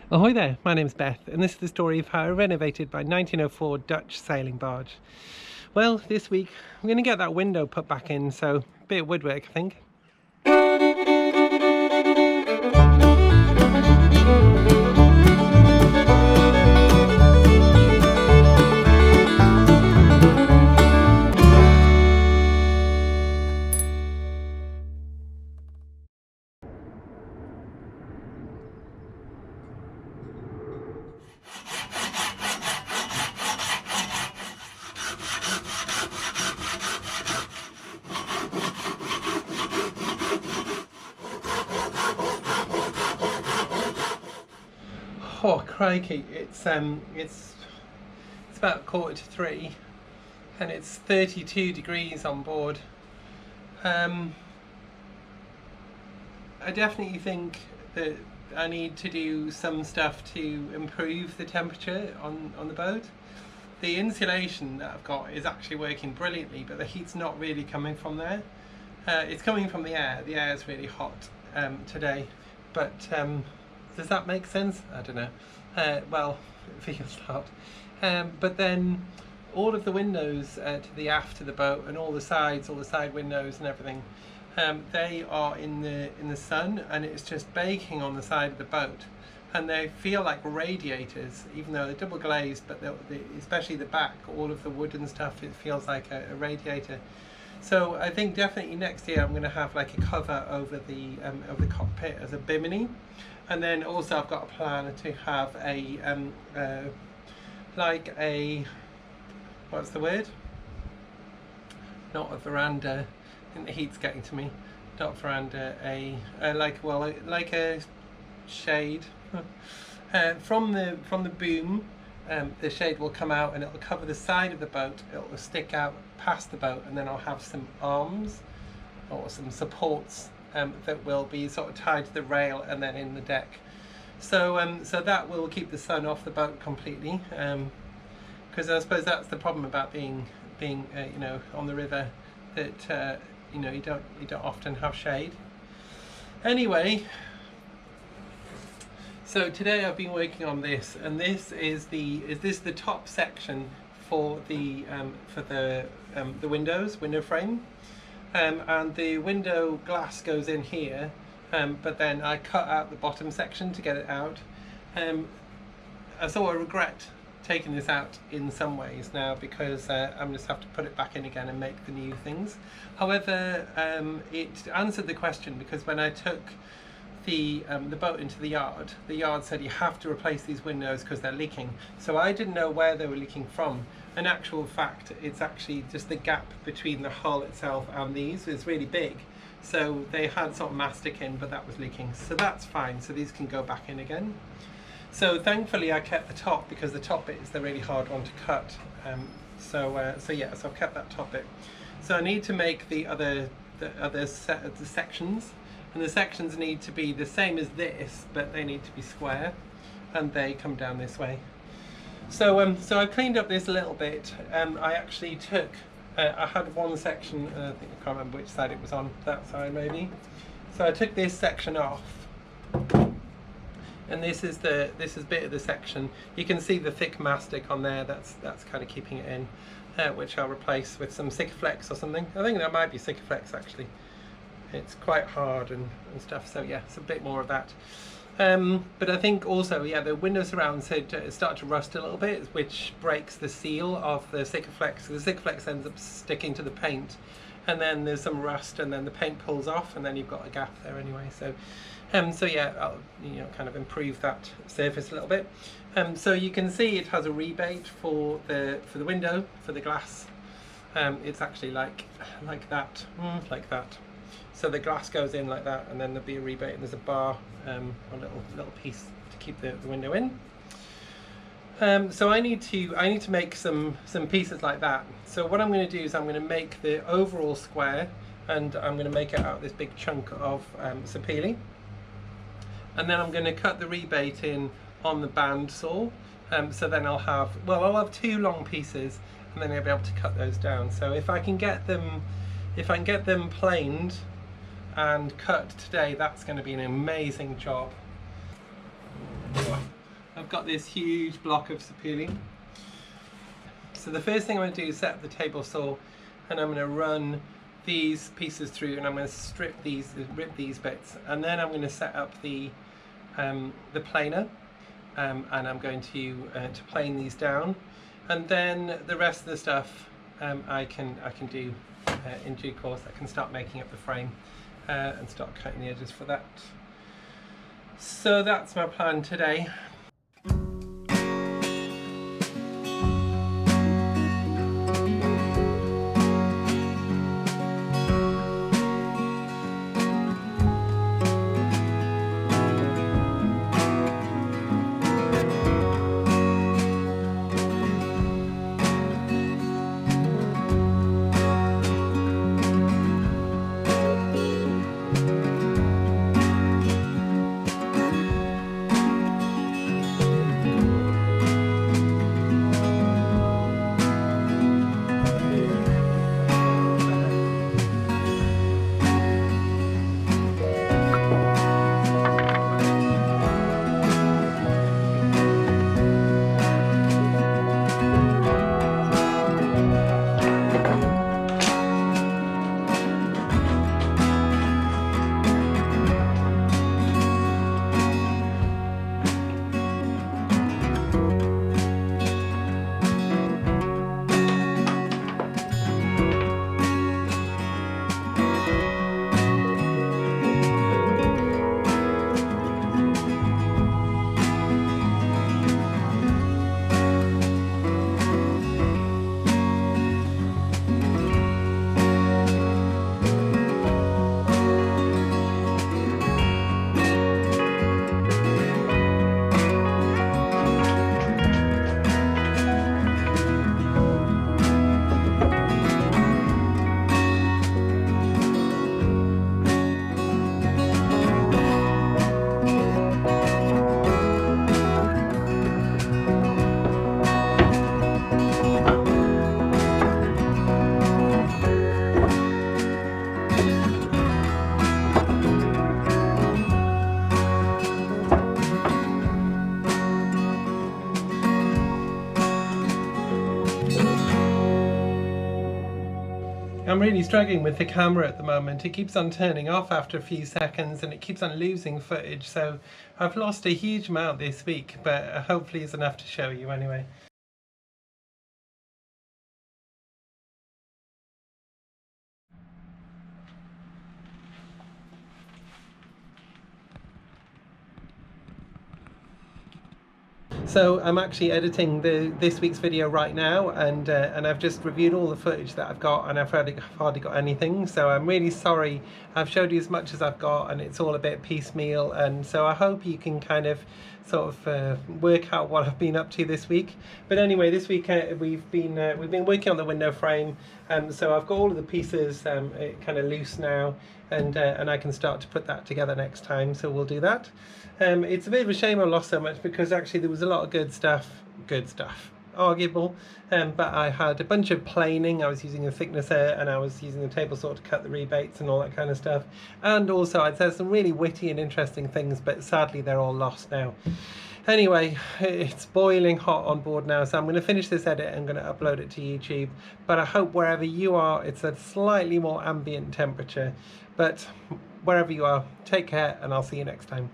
Ahoy there, my name's Beth, and this is the story of how I renovated my 1904 Dutch sailing barge. Well, this week I'm going to get that window put back in, so a bit of woodwork I think. Oh crikey, it's about 2:45 and it's 32 degrees on board. I definitely think that I need to do some stuff to improve the temperature on the boat. The insulation that I've got is actually working brilliantly, but the heat's not really coming from there. It's coming from the air. The air is really hot today, but does that make sense? I don't know. Well, it feels hot. But then all of the windows to the aft of the boat and all the sides, all the side windows and everything, they are in the sun, and it's just baking on the side of the boat. And they feel like radiators, even though they're double glazed, but especially the back, all of the wood and stuff, it feels like a radiator. So I think definitely next year I'm going to have like a cover over the cockpit as a bimini, and then also I've got a plan to have a like a, what's the word? Not a veranda. I think the heat's getting to me. Not veranda. Like a shade. From the boom. The shade will come out and it will cover the side of the boat. It will stick out past the boat, and then I'll have some arms or some supports that will be sort of tied to the rail and then in the deck. So so that will keep the sun off the boat completely. Because I suppose that's the problem about being you know, on the river, that you know, you don't often have shade. Anyway. So today I've been working on this, and this is the top section for the window frame, and the window glass goes in here, but then I cut out the bottom section to get it out. I sort of regret taking this out in some ways now, because I'm just have to put it back in again and make the new things. However, it answered the question, because when I took the boat into the yard said you have to replace these windows because they're leaking. So I didn't know where they were leaking from. In actual fact, it's actually just the gap between the hull itself and these is really big. So they had sort of mastic in, but that was leaking. So that's fine. So these can go back in again. So thankfully I kept the top, because the top bit is the really hard one to cut. So yeah, so I've kept that top bit. So I need to make the other sections. And the sections need to be the same as this, but they need to be square, and they come down this way. So so I cleaned up this a little bit. I actually took, I had one section, I think I can't remember which side it was on, that side maybe. So I took this section off, and this is bit of the section. You can see the thick mastic on there. That's kind of keeping it in, which I'll replace with some Sikaflex or something. I think that might be Sikaflex actually. It's quite hard and stuff, so yeah, it's a bit more of that. But I think also, yeah, the window surrounds start to rust a little bit, which breaks the seal of the Sikaflex. So the Sikaflex ends up sticking to the paint, and then there's some rust, and then the paint pulls off, and then you've got a gap there anyway. So so yeah, I'll, you know, kind of improve that surface a little bit. So you can see it has a rebate for the window, for the glass. It's actually like that, like that. So the glass goes in like that, and then there'll be a rebate, and there's a bar, a little piece to keep the window in. So I need to make some pieces like that. So what I'm going to do is I'm going to make the overall square, and I'm going to make it out of this big chunk of sapele, and then I'm going to cut the rebate in on the band saw. So then I'll have two long pieces, and then I'll be able to cut those down. So if I can get them planed and cut today, that's going to be an amazing job. I've got this huge block of sapuli. So the first thing I'm going to do is set up the table saw, and I'm going to run these pieces through, and I'm going to rip these bits, and then I'm going to set up the planer, and I'm going to plane these down, and then the rest of the stuff I can do in due course. I can start making up the frame and start cutting the edges for that. So that's my plan today. I'm really struggling with the camera at the moment. It keeps on turning off after a few seconds and it keeps on losing footage, so I've lost a huge amount this week, but hopefully it's enough to show you anyway. So I'm actually editing this week's video right now, and I've just reviewed all the footage that I've got, and I've hardly got anything, so I'm really sorry. I've showed you as much as I've got and it's all a bit piecemeal, and so I hope you can kind of sort of work out what I've been up to this week. But anyway, this week we've been working on the window frame, so I've got all of the pieces kind of loose now, and I can start to put that together next time, so we'll do that. It's a bit of a shame I lost so much, because actually there was a lot of good stuff, arguable, but I had a bunch of planing. I was using a thicknesser, and I was using the table saw to cut the rebates and all that kind of stuff, and also I'd said some really witty and interesting things, but sadly they're all lost now. Anyway, it's boiling hot on board now, so I'm going to finish this edit and I'm going to upload it to YouTube, but I hope wherever you are it's a slightly more ambient temperature. But wherever you are, take care, and I'll see you next time.